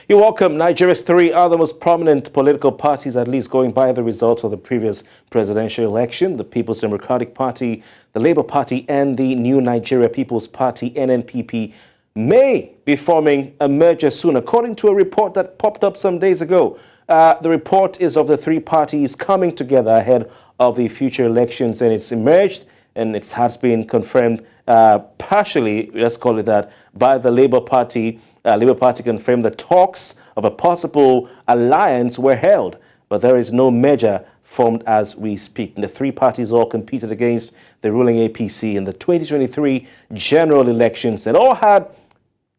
You're welcome. Nigeria's three other most prominent political parties, at least going by the results of the previous presidential election, the People's Democratic Party, the Labour Party, and the New Nigeria People's Party, NNPP, may be forming a merger soon, according to a report that popped up some days ago. The report is of the three parties coming together ahead of the future elections, and it's emerged and it has been confirmed partially, let's call it that, by the Labour Party. Labour Party confirmed the talks of a possible alliance were held, but there is no merger formed as we speak. And the three parties all competed against the ruling APC in the 2023 general elections and all had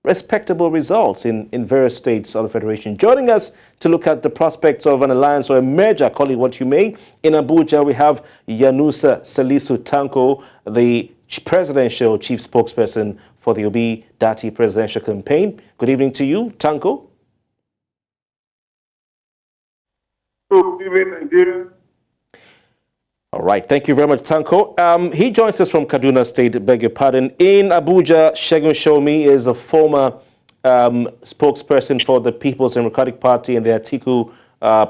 respectable results in various states of the Federation. Joining us to look at the prospects of an alliance or a merger, call it what you may, in Abuja, we have Yunusa Salisu Tanko, the presidential chief spokesperson for the Obi Dati presidential campaign. Good evening to you, Tanko. Good evening, Nigeria. All right, thank you very much, Tanko. He joins us from Kaduna State, beg your pardon. In Abuja, Segun Shomi is a former spokesperson for the People's Democratic Party and the Atiku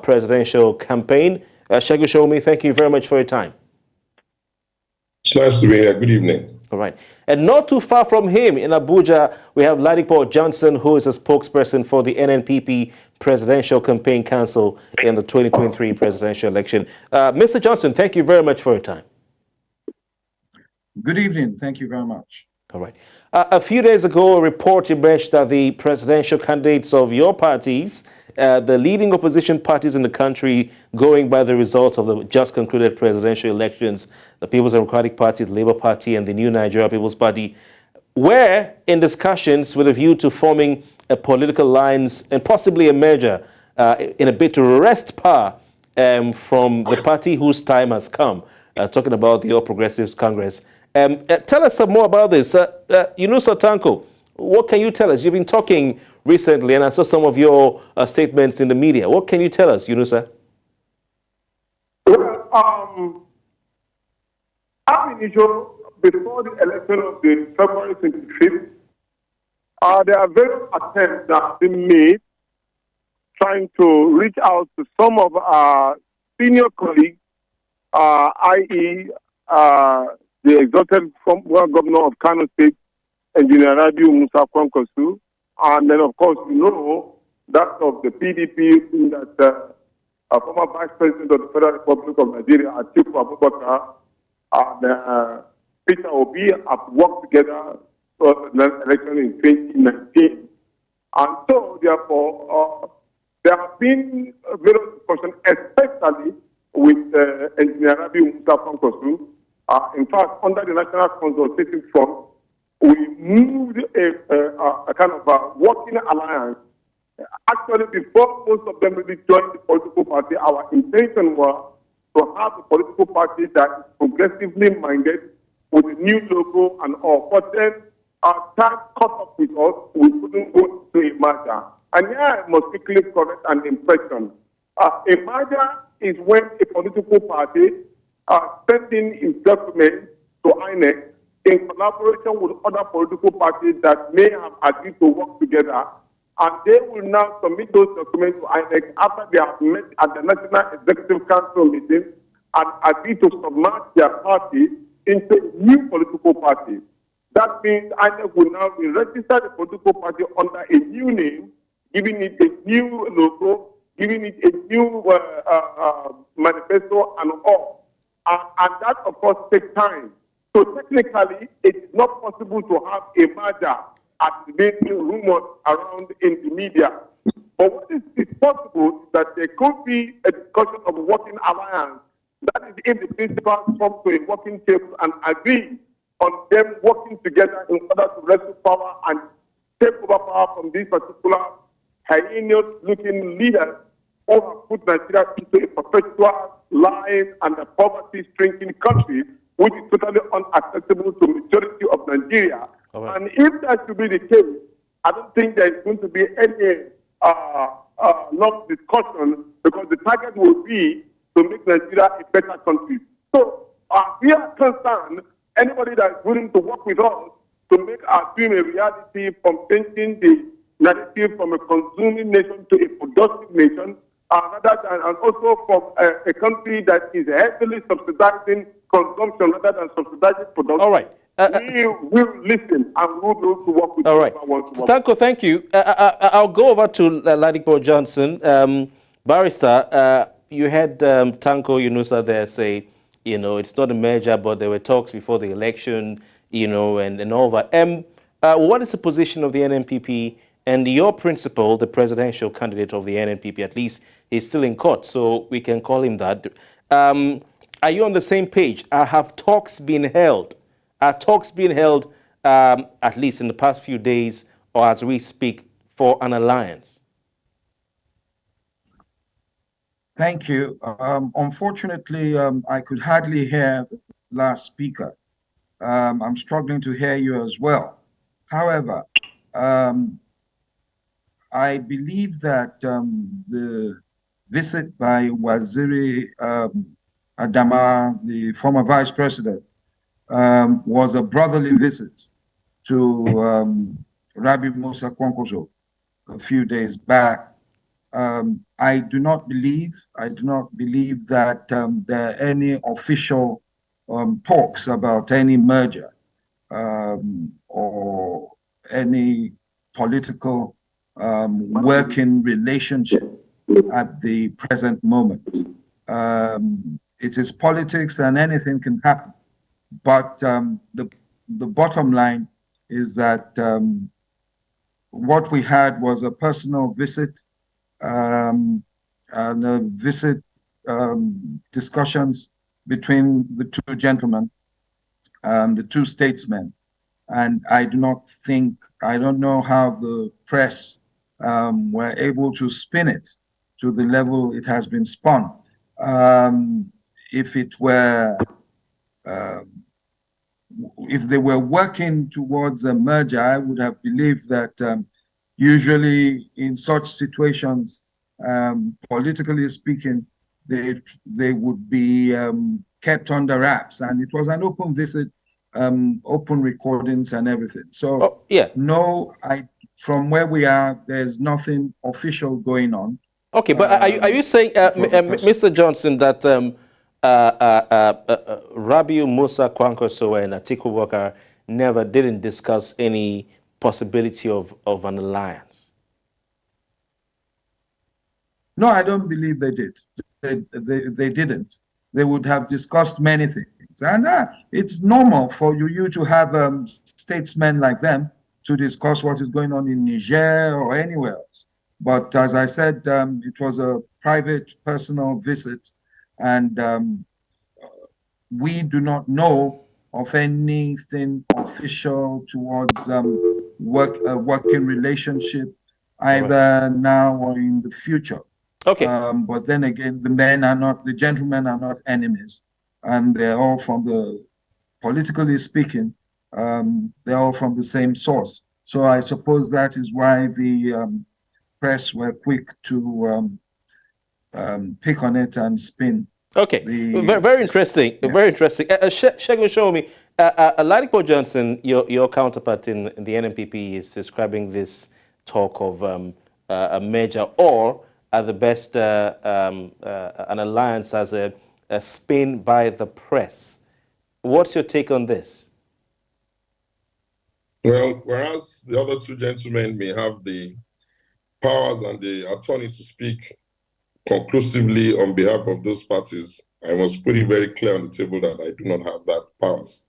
presidential campaign. Segun Shomi, thank you very much for your time. It's nice to be here. Good evening. All right. And not too far from him in Abuja, we have Ladipo Johnson, who is a spokesperson for the NNPP Presidential Campaign Council in the 2023 presidential election. Mr. Johnson, thank you very much for your time. Good evening. Thank you very much. All right. A few days ago, a report emerged that the presidential candidates of your parties, the leading opposition parties in the country, going by the results of the just concluded presidential elections, the People's Democratic Party, the Labour Party, and the New Nigeria People's Party, were in discussions with a view to forming a political alliance and possibly a merger in a bid to wrest power from the party whose time has come, talking about the All Progressives Congress. Tell us some more about this. Yunusa Tanko, what can you tell us? You've been talking recently, and I saw some of your statements in the media. What can you tell us, Yunusa? Well, before the election of the February 25th, there are various attempts that have been made trying to reach out to some of our senior colleagues, i.e., the exalted former governor of Kano State, Engineer Rabiu Musa Kwankwaso, and then, of course, you know, that of the PDP, that former Vice President of the Federal Republic of Nigeria, Atiku Abubakar, and Peter Obi have worked together for the election in 2019. And so, therefore, there have been various discussions, especially with Engineer Rabiu Musa Kwankwaso. In fact, under the National Consultative Front, we moved a kind of a working alliance. Actually, before most of them really joined the political party, our intention was to have a political party that is progressively minded with a new logo and all. But then our time caught up with us, we couldn't go to a merger. And here I must quickly correct an impression. A merger is when a political party sending its documents to INEC in collaboration with other political parties that may have agreed to work together, and they will now submit those documents to INEC after they have met at the National Executive Council meeting and agreed to submerge their party into a new political party. That means INEC will now register the political party under a new name, giving it a new logo, giving it a new manifesto and all. And that, of course, takes time. So technically, it's not possible to have a merger as being rumored around in the media. But what is possible is that there could be a discussion of a working alliance. That is if the principals come to a working table and agree on them working together in order to wrestle power and take over power from these particular hyenas-looking leaders who have put Nigeria into a perpetual lying and a poverty-stricken country, which is totally unacceptable to the majority of Nigeria. Right. And if that should be the case, I don't think there is going to be any long discussion, because the target will be to make Nigeria a better country. So we are concerned, anybody that is willing to work with us to make our dream a reality, from changing the narrative from a consuming nation to a productive nation, rather than, and also from a country that is heavily subsidizing consumption rather than subsidizing production. All right. We will listen and we will be able to work with all right. Tanko, thank you. I'll go over to Ladipo Johnson. Barrister, you had Tanko Yunusa there say, it's not a merger, but there were talks before the election, and all that. What is the position of the NNPP and your principal, the presidential candidate of the NNPP? At least he's still in court, so we can call him that. Are you on the same page? Have talks been held? Are talks being held, at least in the past few days, or as we speak, for an alliance? Thank you. Unfortunately, I could hardly hear the last speaker. I'm struggling to hear you as well. However, I believe that the visit by Waziri Adama, the former vice president, was a brotherly visit to Rabi Musa Kwankwaso a few days back. I do not believe that there are any official talks about any merger or any political working relationship at the present moment. It is politics and anything can happen. But the bottom line is that what we had was a personal visit and a visit discussions between the two gentlemen, the two statesmen. And I don't know how the press were able to spin it to the level it has been spun. If it were, if they were working towards a merger, I would have believed that usually in such situations, politically speaking, they would be kept under wraps. And it was an open visit, open recordings and everything. So no, from where we are, there's nothing official going on. Okay, but are you saying, Mr. Johnson, that Rabiu Musa Kwankwaso and Atiku Abubakar didn't discuss any possibility of an alliance? No, I don't believe they did. They didn't. They would have discussed many things. And it's normal for you to have statesmen like them to discuss what is going on in Niger or anywhere else. But as I said, it was a private, personal visit, and we do not know of anything official towards a working relationship, either now or in the future. Okay. But then again, the gentlemen are not enemies, and they're all from politically speaking, they're all from the same source. So I suppose that is why the press were quick to pick on it and spin. Okay, very interesting. Yeah. Very interesting. Shegun, show me. Ladipo Johnson, your counterpart in the NNPP, is describing this talk of a merger or, at the best, an alliance as a spin by the press. What's your take on this? Well, whereas the other two gentlemen may have the powers and the authority to speak conclusively on behalf of those parties, I must put it very clear on the table that I do not have that powers.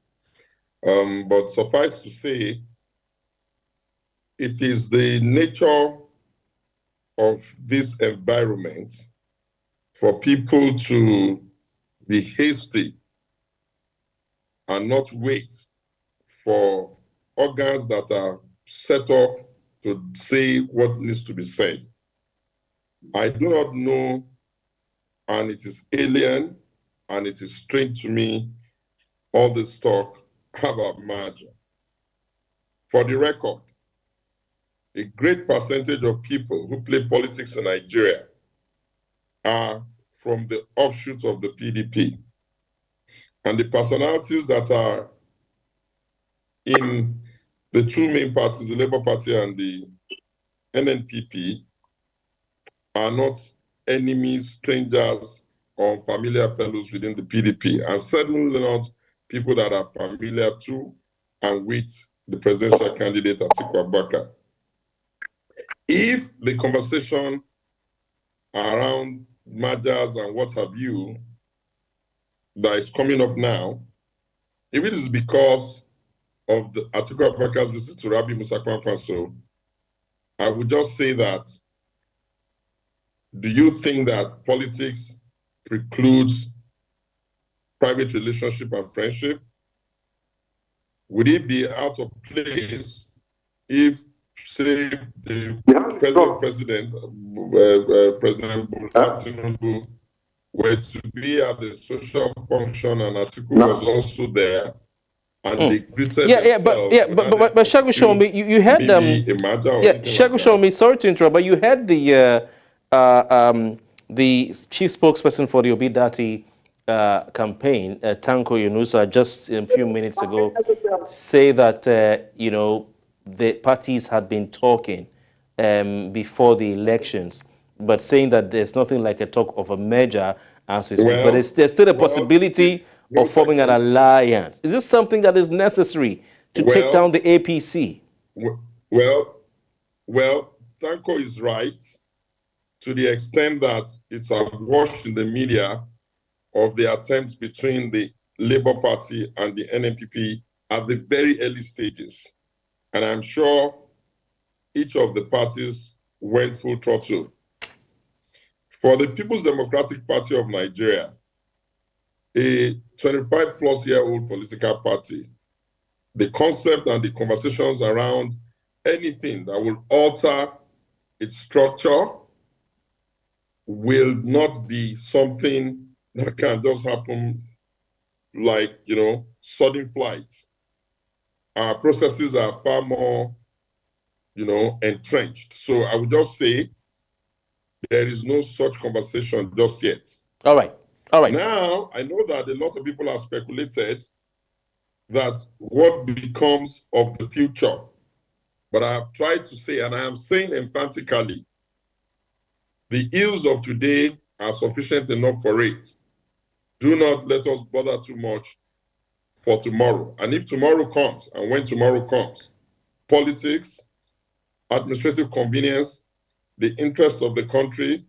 But suffice to say, it is the nature of this environment for people to be hasty and not wait for organs that are set up to say what needs to be said. I do not know, and it is alien, and it is strange to me, all this talk about merger. For the record, a great percentage of people who play politics in Nigeria are from the offshoots of the PDP. And the personalities that are in the two main parties, the Labour Party and the NNPP are not enemies, strangers, or unfamiliar fellows within the PDP, and certainly not people that are familiar to and with the presidential candidate Atiku Abubakar. If the conversation around mergers and what have you that is coming up now, if it is because of the Atiku Abubakar's visit to Rabi Musa Kwankwaso, I would just say that, do you think that politics precludes private relationship and friendship? Would it be out of place if, say, the President Bola Tinubu were to be at the social function and Atiku was also there, and they greeted but Shagu show me you had Shagu show me, sorry to interrupt, but you had the chief spokesperson for the Obidati campaign, Tanko Yunusa, just a few minutes ago, say that you know, the parties had been talking before the elections, but saying that there's nothing like a talk of a merger as we speak. But there's still a possibility of forming an alliance. Is this something that is necessary to take down the APC? Well, Tanko is right to the extent that it's awash in the media of the attempts between the Labour Party and the NNPP at the very early stages. And I'm sure each of the parties went full throttle. For the People's Democratic Party of Nigeria, a 25-plus-year-old political party, the concept and the conversations around anything that will alter its structure will not be something that can just happen like, you know, sudden flight. Our processes are far more, you know, entrenched. So I would just say there is no such conversation just yet. All right. Now, I know that a lot of people have speculated that what becomes of the future, but I have tried to say, and I am saying emphatically, the ills of today are sufficient enough for it. Do not let us bother too much for tomorrow. And if tomorrow comes, and when tomorrow comes, politics, administrative convenience, the interest of the country,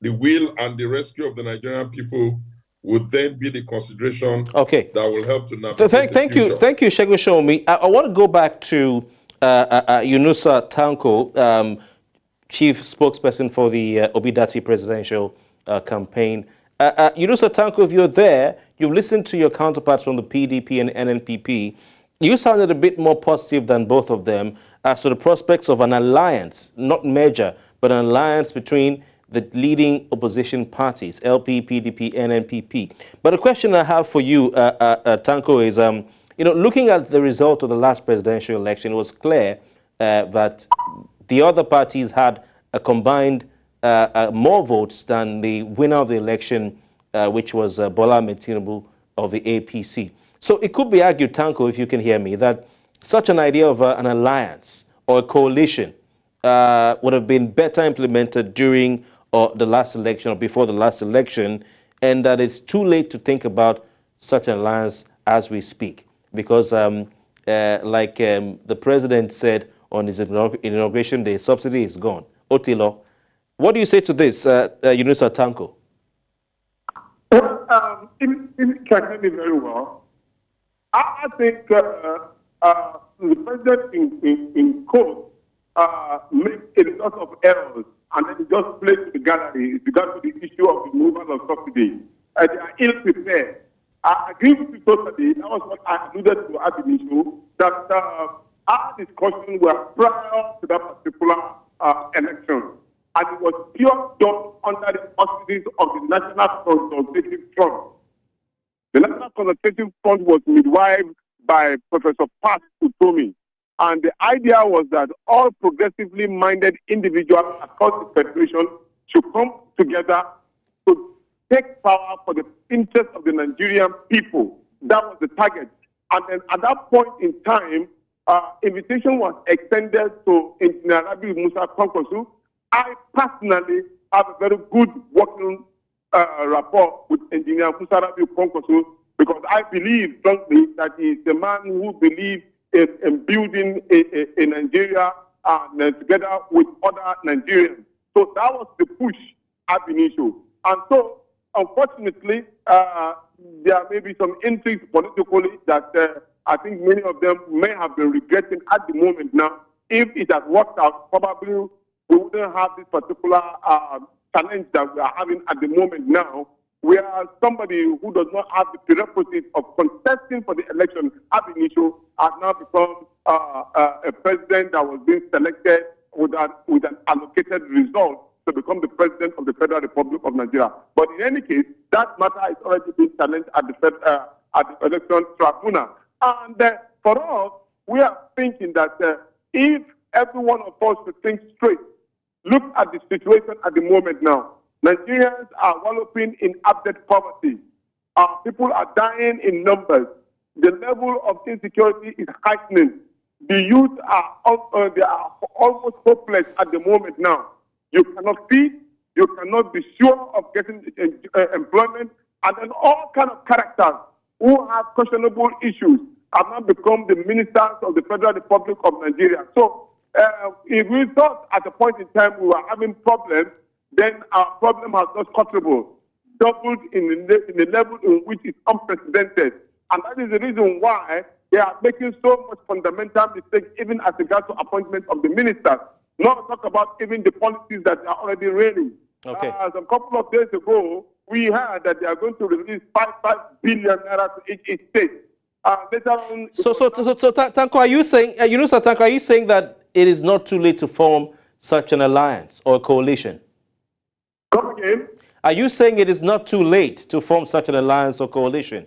the will and the rescue of the Nigerian people would then be the consideration that will help to navigate thank you, Shagu Shomi. I want to go back to Yunusa Tanko, chief spokesperson for the Obidati presidential campaign. Yunusa Tanko, if you're there, you've listened to your counterparts from the PDP and NNPP. You sounded a bit more positive than both of them as to the prospects of an alliance, not merger, but an alliance between the leading opposition parties, LP, PDP, NNPP. But the question I have for you, Tanko, is, you know, looking at the result of the last presidential election, it was clear that the other parties had a combined more votes than the winner of the election, which was Bola Ahmed Tinubu of the APC. So it could be argued, Tanko, if you can hear me, that such an idea of an alliance or a coalition would have been better implemented during the last election or before the last election, and that it's too late to think about such an alliance as we speak. Because like the president said on his inauguration day, subsidy is gone. Otilo, what do you say to this, Yunusa Tanko? Well, it can hear me very well. I think the president in court made a lot of errors, and then he just played to the gallery with regard to the issue of removal of subsidy. They are ill prepared. I agree with you totally. That was what I alluded to at the issue, that our discussions were prior to that particular election. And it was pure done under the auspices of the National Consultative Front. The National Consultative Front was midwifed by Professor Pat Utomi. And the idea was that all progressively minded individuals across the Federation should come together to take power for the interest of the Nigerian people. That was the target. And then at that point in time, invitation was extended to Engineer Rabi Musa Kwankwaso. I personally have a very good working rapport with Engineer Musa Rabi Kwankwaso because I believe strongly that he is the man who believes in building a Nigeria together with other Nigerians. So that was the push ab initio. And so, unfortunately, there may be some intrigues politically that I think many of them may have been regretting at the moment now. If it had worked out, probably we wouldn't have this particular challenge that we are having at the moment now, where somebody who does not have the prerequisite of contesting for the election ab initio has now become a president that was being selected with an allocated result to become the president of the Federal Republic of Nigeria. But in any case, that matter is already being challenged at the election tribunal. And for us, we are thinking that if every one of us should think straight, look at the situation at the moment now. Nigerians are wallowing in abject poverty. People are dying in numbers. The level of insecurity is heightening. The youth they are almost hopeless at the moment now. You cannot feed, you cannot be sure of getting employment, and then all kind of characters who have questionable issues have now become the ministers of the Federal Republic of Nigeria. So if we thought at a point in time we were having problems, then our problem has not contributed, doubled in the level in which it's unprecedented. And that is the reason why they are making so much fundamental mistakes, even as regards to appointment of the ministers. Not talk about even the policies that are already reigning. Okay. A couple of days ago, we heard that they are going to release 5 billion naira to each state. Later on, So Tanko, are you saying, Tanko, are you saying that it is not too late to form such an alliance or coalition? Come again? Are you saying it is not too late to form such an alliance or coalition?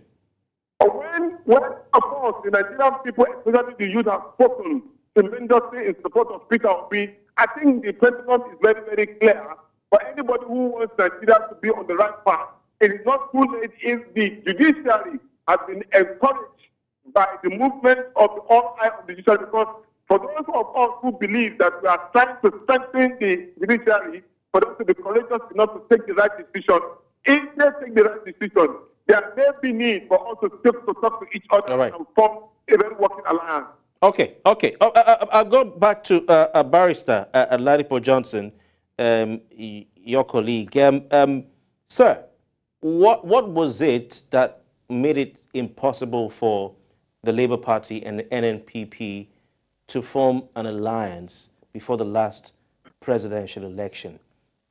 When of course, the Nigerian people, especially the youth, have spoken tremendously in support of Peter Obi, I think the principle is very, very clear. For anybody who wants Nigeria to be on the right path, it is not too late if the judiciary has been encouraged by the movement of the all eye of the judiciary. Because for those of us who believe that we are trying to strengthen the judiciary, for them to be courageous enough to take the right decision, if they take the right decision, there may be need for us to talk to each other and form a very working alliance. Okay. I'll go back to Barrister Ladipo Johnson, your colleague. Sir, what was it that made it impossible for the Labour Party and the NNPP to form an alliance before the last presidential election?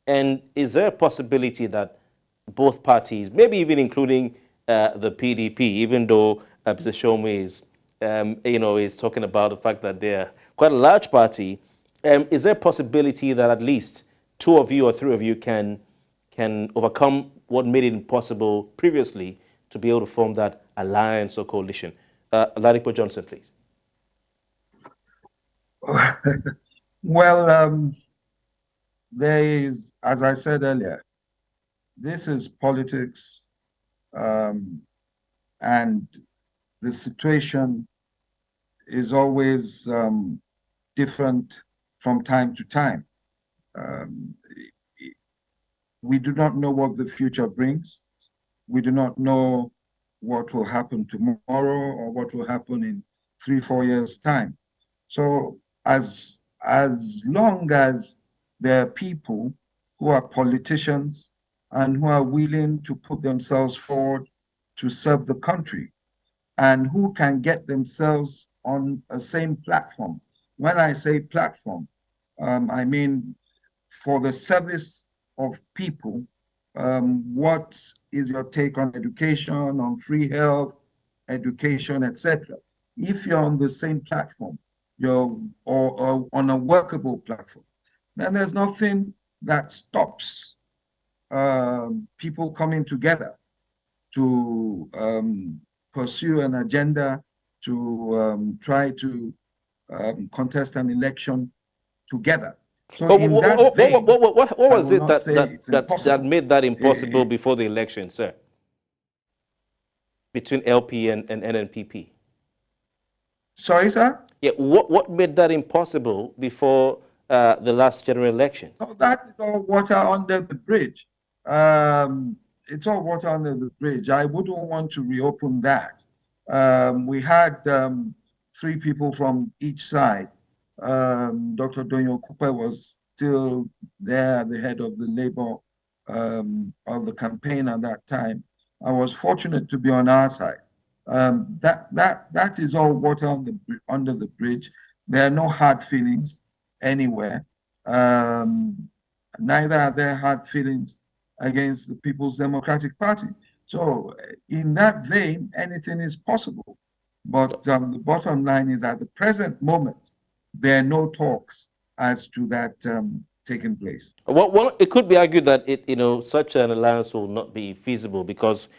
And is there a possibility that both parties, maybe even including the PDP, even though Mr. Shome is talking about the fact that they're quite a large party, is there a possibility that at least 2 of you or 3 of you can overcome what made it impossible previously to be able to form that alliance or coalition? Ladipo Johnson, please. Well, there is, as I said earlier, this is politics, and the situation is always different from time to time. We do not know what the future brings. We do not know what will happen tomorrow or what will happen in 3-4 years' time. So as long as there are people who are politicians and who are willing to put themselves forward to serve the country and who can get themselves on a same platform. When I say platform, I mean for the service of people. What is your take on education, on free health, education, etc.? If you're on the same platform, or on a workable platform, then there's nothing that stops people coming together to pursue an agenda, to try to contest an election together. So But in what was it that made that impossible before the election, sir? Between LP and NNPP? Sorry, sir? Yeah, what made that impossible before the last general election? So that is all water under the bridge. It's all water under the bridge. I wouldn't want to reopen that. We had 3 people from each side. Dr. Donyo Cooper was still there, the head of the Labour of the campaign at that time. I was fortunate to be on our side. That is all water under the bridge. There are no hard feelings anywhere. Neither are there hard feelings against the People's Democratic Party. So in that vein, anything is possible. But the bottom line is at the present moment, there are no talks as to that taking place. Well, it could be argued that such an alliance will not be feasible because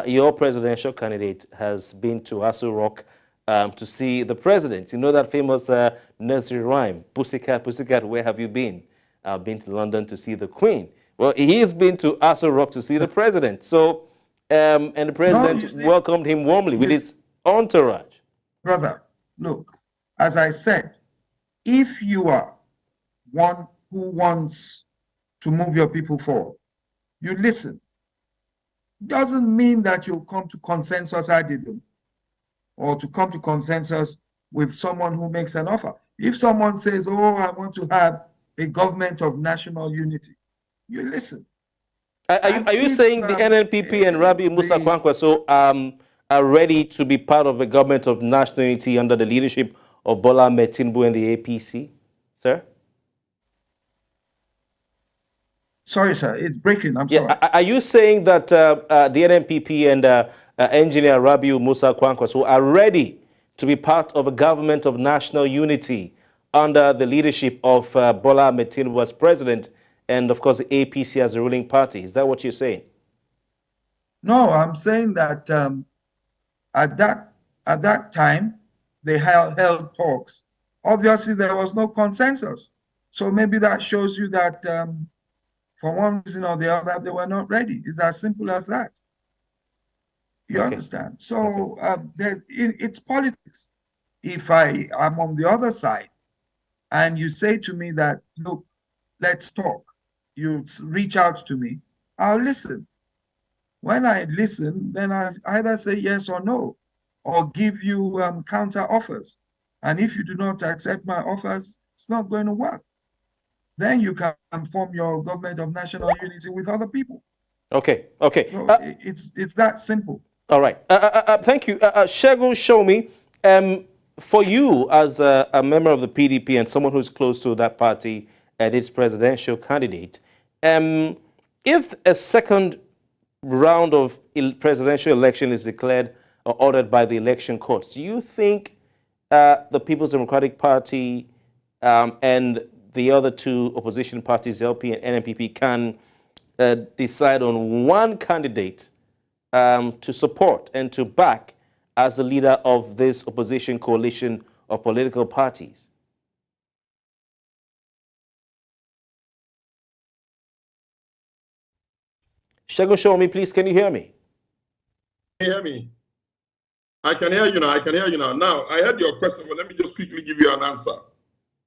your presidential candidate has been to Aso Rock to see the president. You know that famous nursery rhyme, "Pussycat, pussycat, where have you been?" I've been to London to see the Queen. Well, he's been to Aso Rock to see the president. So, and the president welcomed him warmly with his entourage. Brother, look, as I said, if you are one who wants to move your people forward, you listen. Doesn't mean that you'll come to consensus or to come to consensus with someone who makes an offer. If someone says, "Oh, I want to have a government of national unity," you listen. Are you saying the NNPP and Rabiu Musa Kwankwaso are ready to be part of a government of national unity under the leadership of Bola Ahmed Tinubu and the APC, sir? Sorry, sir, it's breaking. I'm sorry. Are you saying that the NNPP and engineer Rabiu Musa Kwankwaso are ready to be part of a government of national unity under the leadership of Bola Ahmed Tinubu as president and, of course, the APC as the ruling party? Is that what you're saying? No, I'm saying that at that time, they held talks. Obviously, there was no consensus. So maybe that shows you that for one reason or the other, they were not ready. It's as simple as that. You understand? So it's politics. If I am on the other side and you say to me that, "Look, let's talk," you reach out to me, I'll listen. When I listen, then I either say yes or no, or give you counter offers. And if you do not accept my offers, it's not going to work. Then you can form your government of national unity with other people. Okay. So it's that simple. All right. Thank you. Segun Shomi, for you as a member of the PDP and someone who's close to that party and its presidential candidate, if a second round of presidential election is declared or ordered by the election courts, do you think the People's Democratic Party and the other 2 opposition parties, LP and NNPP, can decide on one candidate to support and to back as the leader of this opposition coalition of political parties? Segun Shomi, please, can you hear me? Can you hear me? I can hear you now. Now, I heard your question, but let me just quickly give you an answer.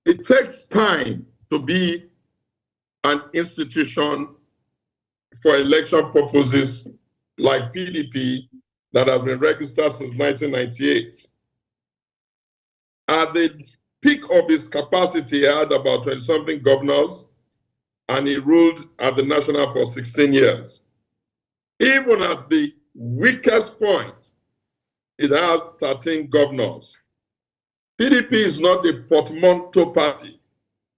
It takes time to be an institution for election purposes like PDP that has been registered since 1998. At the peak of his capacity, he had about 20-something governors, and he ruled at the national for 16 years. Even at the weakest point, it has 13 governors. PDP is not a portmanteau party,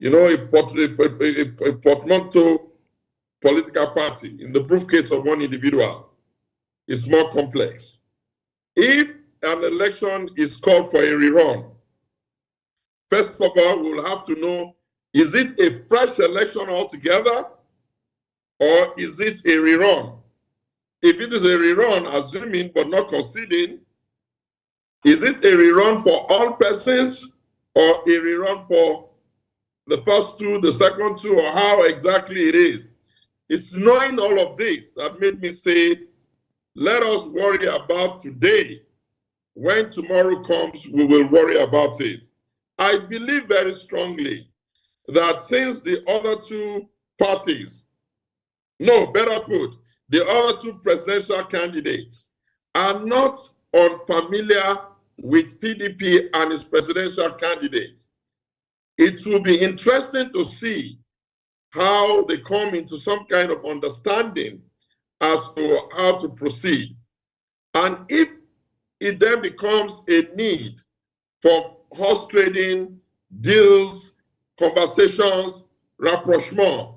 a portmanteau political party in the briefcase of one individual. It's more complex. If an election is called for a rerun, first of all, we'll have to know, is it a fresh election altogether, or is it a rerun? If it is a rerun, assuming but not conceding, is it a rerun for all persons or a rerun for the first 2, the second 2, or how exactly it is? It's knowing all of this that made me say, let us worry about today when tomorrow comes, we will worry about it. I believe very strongly that since the other two parties, no, better put, the other two presidential candidates are not unfamiliar with PDP and its presidential candidates, it will be interesting to see how they come into some kind of understanding as to how to proceed. And if it then becomes a need for horse trading, deals, conversations, rapprochement,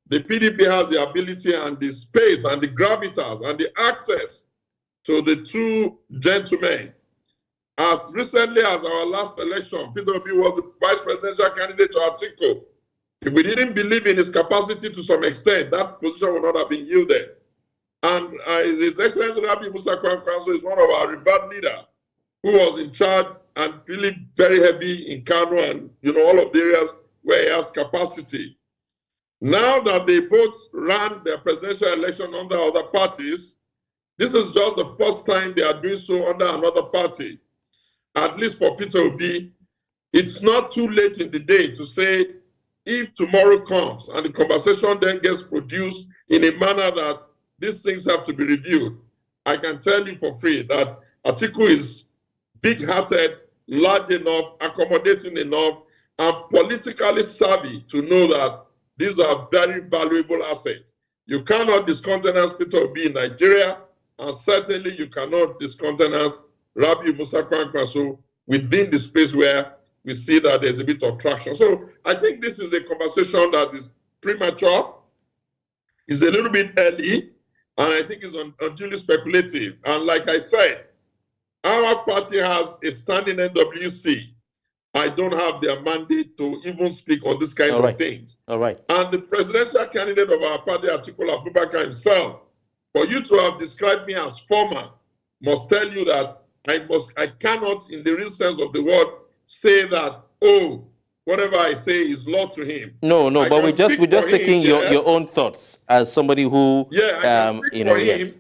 the PDP has the ability and the space and the gravitas and the access to the two gentlemen. As recently as our last election, PDP was the vice presidential candidate to Atiku. If we didn't believe in his capacity to some extent, that position would not have been yielded. And His Excellency Rabi Musa Kwankwaso is one of our revered leaders who was in charge and really very heavy in Kano and all of the areas where he has capacity. Now that they both ran their presidential election under other parties, this is just the first time they are doing so under another party. At least for Peter Obi, it's not too late in the day to say, if tomorrow comes and the conversation then gets produced in a manner that these things have to be reviewed, I can tell you for free that Atiku is big-hearted, large enough, accommodating enough, and politically savvy to know that these are very valuable assets. You cannot discountenance Peter Obi in Nigeria, and certainly you cannot discountenance Rabi Musa Kwankwaso within the space where we see that there's a bit of traction. So I think this is a conversation that is premature, it's a little bit early, and I think it's unduly speculative. And like I said, our party has a standing NWC. I don't have their mandate to even speak on this kind of things. All right. And the presidential candidate of our party, Atiku Abubakar himself, for you to have described me as former, must tell you that I cannot, in the real sense of the word, say that, oh, whatever I say is law to him. No, but we're just taking your own thoughts as somebody who I can speak for him.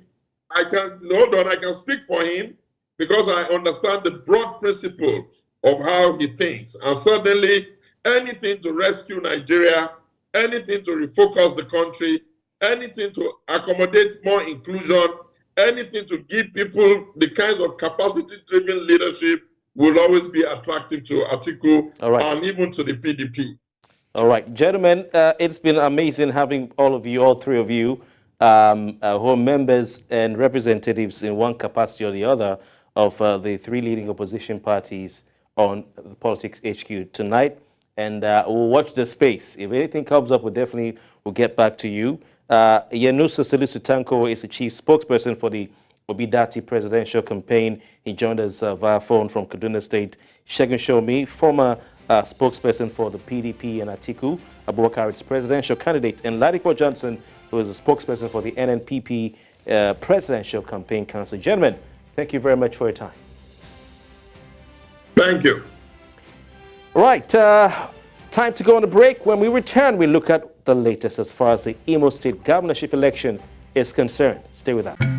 I can speak for him because I understand the broad principle of how he thinks. And certainly anything to rescue Nigeria, anything to refocus the country, anything to accommodate more inclusion, anything to give people the kinds of capacity-driven leadership will always be attractive to Atiku and even to the PDP. All right, gentlemen, it's been amazing having all three of you, who are members and representatives in one capacity or the other of the three leading opposition parties on the Politics HQ tonight. And we'll watch the space. If anything comes up, we'll get back to you. Yanusa Salisu Tanko is the chief spokesperson for the Obidati presidential campaign. He joined us via phone from Kaduna State. Segun Shomi, former spokesperson for the PDP and Atiku Abubakar, its presidential candidate, and Ladipo Johnson, who is a spokesperson for the NNPP Presidential Campaign Council. Gentlemen, thank you very much for your time. Thank you. Right, time to go on a break. When we return, we look at the latest as far as the Imo State governorship election is concerned. Stay with us.